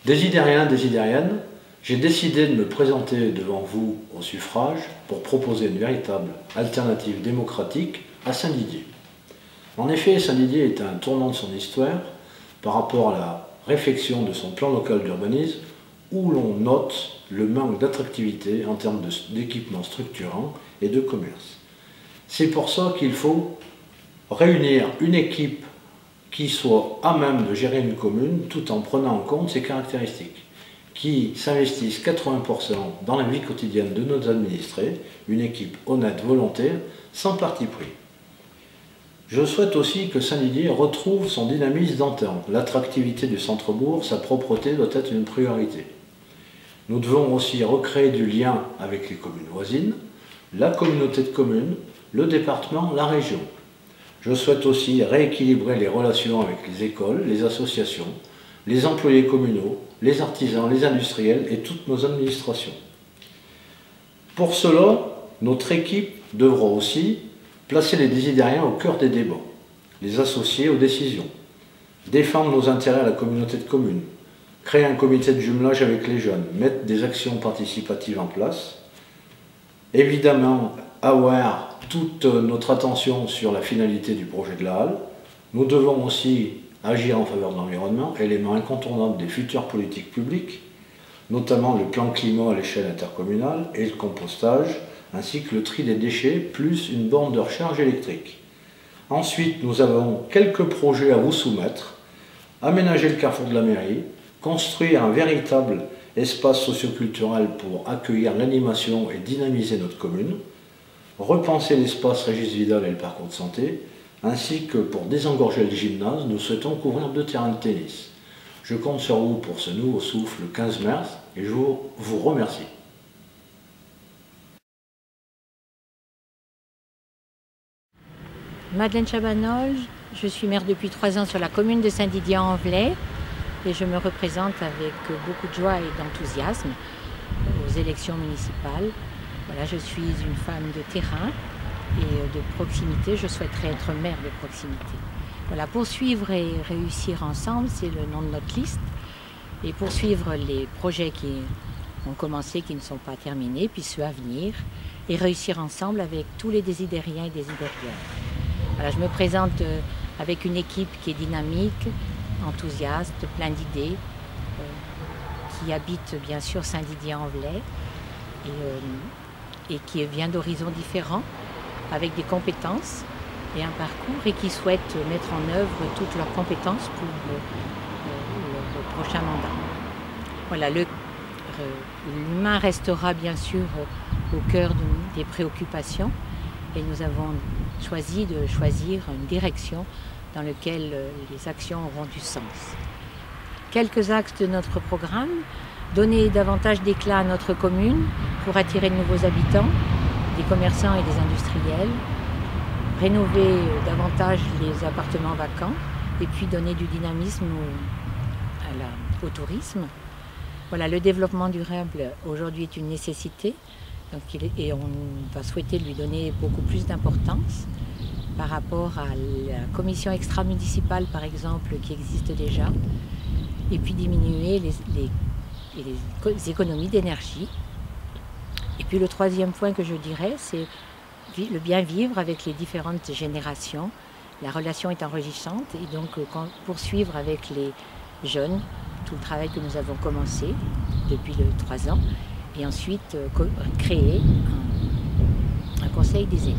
Désidériens, désidériennes, j'ai décidé de me présenter devant vous au suffrage pour proposer une véritable alternative démocratique à Saint-Didier. En effet, Saint-Didier est à un tournant de son histoire par rapport à la réflexion de son plan local d'urbanisme où l'on note le manque d'attractivité en termes d'équipements structurants et de commerce. C'est pour ça qu'il faut réunir une équipe qui soit à même de gérer une commune tout en prenant en compte ses caractéristiques, qui s'investissent 80% dans la vie quotidienne de nos administrés, une équipe honnête, volontaire, sans parti pris. Je souhaite aussi que Saint-Didier retrouve son dynamisme d'antan. L'attractivité du centre-bourg, sa propreté doit être une priorité. Nous devons aussi recréer du lien avec les communes voisines, la communauté de communes, le département, la région. Je souhaite aussi rééquilibrer les relations avec les écoles, les associations, les employés communaux, les artisans, les industriels et toutes nos administrations. Pour cela, notre équipe devra aussi placer les désidériens au cœur des débats, les associer aux décisions, défendre nos intérêts à la communauté de communes, créer un comité de jumelage avec les jeunes, mettre des actions participatives en place, évidemment avoir toute notre attention sur la finalité du projet de la halle. Nous devons aussi agir en faveur de l'environnement, élément incontournable des futures politiques publiques, notamment le plan climat à l'échelle intercommunale et le compostage, ainsi que le tri des déchets, plus une borne de recharge électrique. Ensuite, nous avons quelques projets à vous soumettre. Aménager le carrefour de la mairie, construire un véritable espace socioculturel pour accueillir l'animation et dynamiser notre commune, repenser l'espace Régis Vidal et le parcours de santé, ainsi que pour désengorger le gymnase, nous souhaitons couvrir 2 terrains de tennis. Je compte sur vous pour ce nouveau souffle le 15 mars et je vous remercie. Madeleine Chabanol, je suis maire depuis 3 ans sur la commune de Saint-Didier-en-Velay et je me représente avec beaucoup de joie et d'enthousiasme aux élections municipales. Voilà, je suis une femme de terrain et de proximité. Je souhaiterais être maire de proximité. Voilà, poursuivre et réussir ensemble, c'est le nom de notre liste. Et poursuivre les projets qui ont commencé, qui ne sont pas terminés, puis ceux à venir. Et réussir ensemble avec tous les désidériens et désidériennes. Voilà, je me présente avec une équipe qui est dynamique, enthousiaste, plein d'idées, qui habite bien sûr Saint-Didier-en-Velay et qui vient d'horizons différents, avec des compétences et un parcours et qui souhaitent mettre en œuvre toutes leurs compétences pour le prochain mandat. Voilà, l'humain restera bien sûr au cœur des préoccupations et nous avons choisi de choisir une direction dans laquelle les actions auront du sens. Quelques axes de notre programme: donner davantage d'éclat à notre commune pour attirer de nouveaux habitants, des commerçants et des industriels, rénover davantage les appartements vacants et puis donner du dynamisme au tourisme. Voilà, le développement durable aujourd'hui est une nécessité et on va souhaiter lui donner beaucoup plus d'importance par rapport à la commission extra-municipale par exemple qui existe déjà et puis diminuer les économies d'énergie. Et puis le troisième point que je dirais, c'est le bien vivre avec les différentes générations. La relation est enrichissante et donc poursuivre avec les jeunes tout le travail que nous avons commencé depuis 3 ans et ensuite créer un conseil des élus.